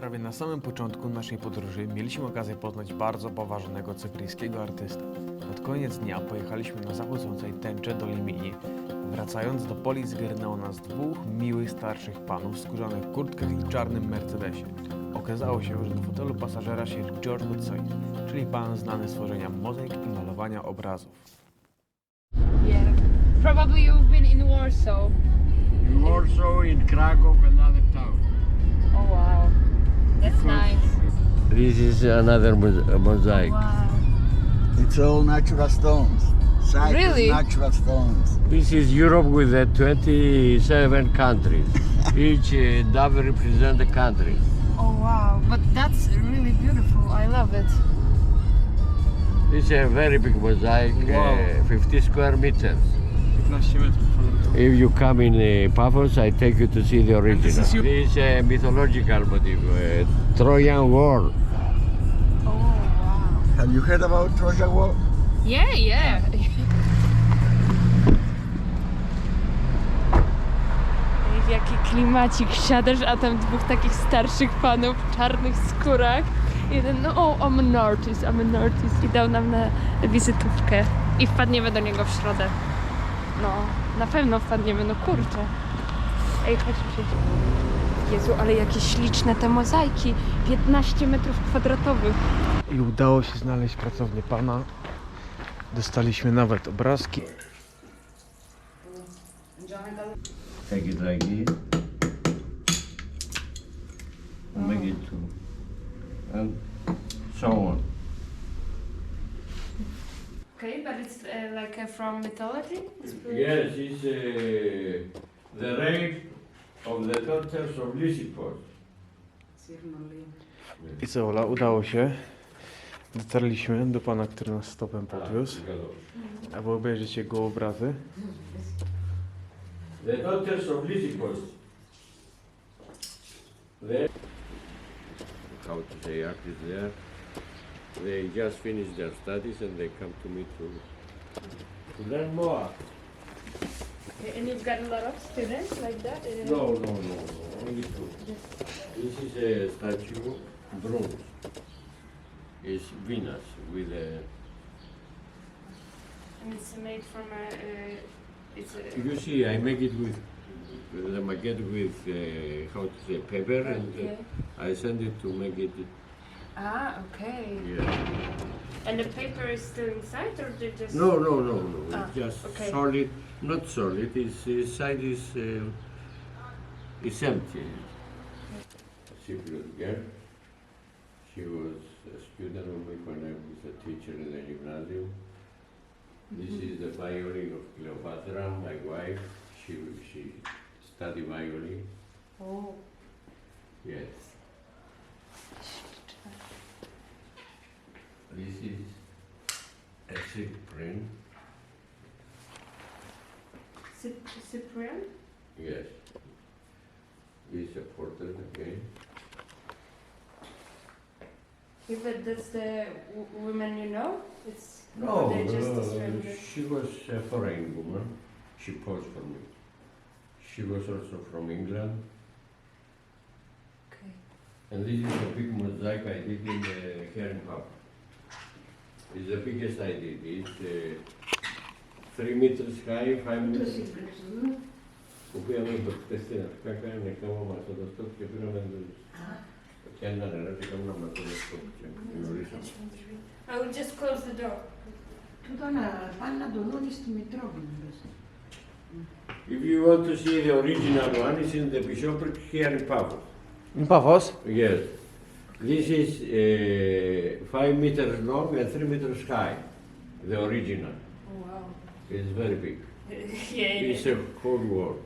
Prawie na samym początku naszej podróży mieliśmy okazję poznać bardzo poważnego cypryjskiego artystę. Pod koniec dnia pojechaliśmy na zachodzącej tęczę do Limini. Wracając do Poli zgarnęło nas dwóch miłych starszych panów w skórzanych kurtkach i czarnym Mercedesie. Okazało się, że do fotelu pasażera siedzi George Hudson, czyli pan znany z tworzenia mozaik i malowania obrazów. Yeah. Probably you've been in Warsaw. In Warsaw, in Krakow and other towns. Oh wow. That's nice. This is another mosaic. Wow. It's all natural stones. Site Really? is natural stones. This is Europe with 27 countries. Each dove represents a country. Oh wow. But that's really beautiful. I love it. It's a very big mosaic, Wow. 50 square meters. 15 metrów kwadratowych. If you come in Paphos, I take you to see the original. this is you- This is a mythological motif, Trojan War. Oh wow. Have you heard about Trojan War? Yeah, yeah. W jaki klimacik, siadasz, a tam dwóch takich starszych panów w czarnych skórach. Jeden, no I'm an artist i dał nam na wizytówkę. I wpadniemy do niego w środę. No, na pewno wpadniemy, no kurczę. Ej, chodźmy. Jezu, ale jakie śliczne te mozaiki. 15 metrów kwadratowych. I udało się znaleźć pracownię pana. Dostaliśmy nawet obrazki. Take it like this. And make it two. And so on. Okay, but it's like from mythology? Yes, it's the raid of the daughters of Bliskie. I co, Ola, udało się. Dotarliśmy do pana, który nas stopem podwiózł, aby obejrzeć jego obrazy. The daughters of Bliskie. How to say artists there? They just finished their studies and they come to me to learn more. And you've got a lot of students like that? No, only two. This is a statue, bronze. It's Venus with a. And it's made from If you see, I make it with the maquette with how to say paper, and I send it to make it. Okay. Yeah. And the paper is still inside, or they just? No. It's just okay. solid, not solid. Its inside is empty. Cypriot girl. She was a student of me when I was a teacher in the gymnasium. This is the violin of Cleopatra, my wife. She studied violin. Oh. Yes. This is a Cyprian. Cyprian? Yes. This is a portrait again. Yeah, but that's the woman you know? It's No, they're just a stranger. she was a foreign woman. She posed for me. She was also from England. Okay. And this is a big mosaic I did in here in Pub. It's the biggest I did. It's 3 meters high, 5 meters. Kupujemy do kwestii na skakach, na koło masodostopcie, I will just close the door. If you want to see the original one, it's in the bishopric here in Paphos. In Paphos? Yes. This is 5 meters long and 3 meters high. The original. Oh wow. It's very big. Yeah. It's a whole world.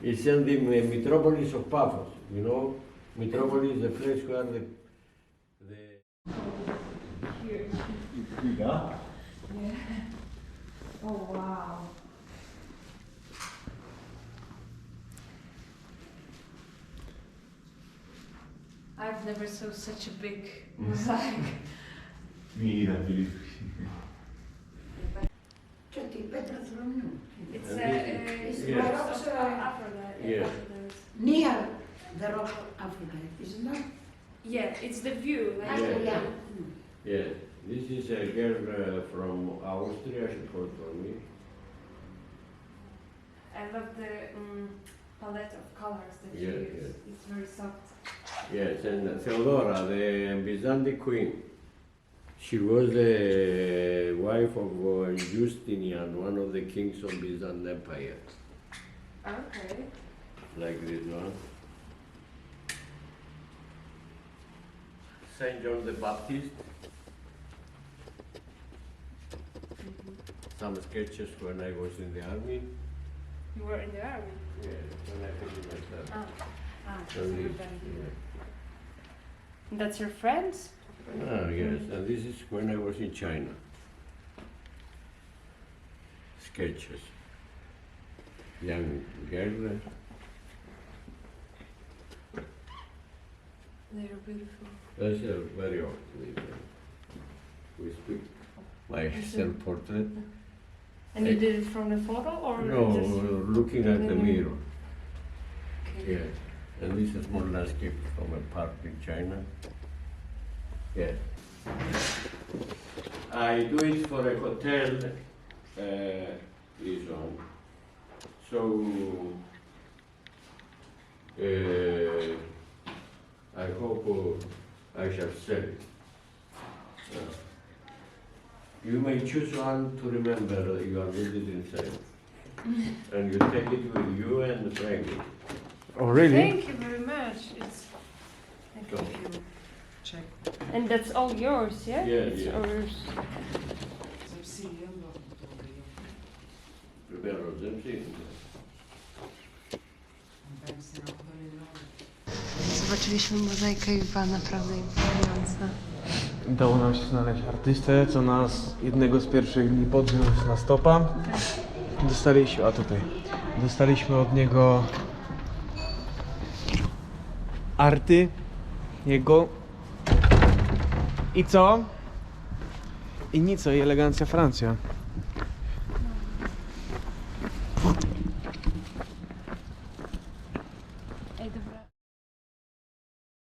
It's in the metropolis of Paphos. You know, metropolis is the place where the Yeah. Oh wow. I've never saw such a big mosaic. It's Yes. Aphrodite. Yes. The rock of Africa, isn't that? Yeah, it's the view. Like Yeah. Yeah, this is a girl from Austria, she called for me. I love the palette of colors that Yeah, you use. yeah. It's very soft. Yes, and Theodora, the Byzantine queen, she was the wife of Justinian, one of the kings of Byzantine Empire, Okay. like this one. Saint John the Baptist. Some sketches when I was in the army. You were in the army. Yeah, when I finished my study. So And you're this, very yeah. And that's your friends? Ah, yes, and this is when I was in China. Sketches. Young girl. They're beautiful. That's very old. We speak my self-portrait. And you did it from the photo or No, just looking at the mirror. Okay. Yeah. And this is more landscape from a park in China. Yeah. I do it for a hotel, this one. So, I hope I shall sell it. You may choose one to remember you are visiting inside. And you take it with you and frame it. Oh, really? Thank you very much. Thank Go. you. Check. And that's all yours, yeah? Yeah, It's yeah. ours. PodrozeBezKitu. Zobaczyliśmy mozaikę i była naprawdę imponująca. Udało nam się znaleźć artystę, co nas jednego z pierwszych dni podniósł na stopa. Dostaliśmy od niego arty jego i co? I nic, i elegancja Francja.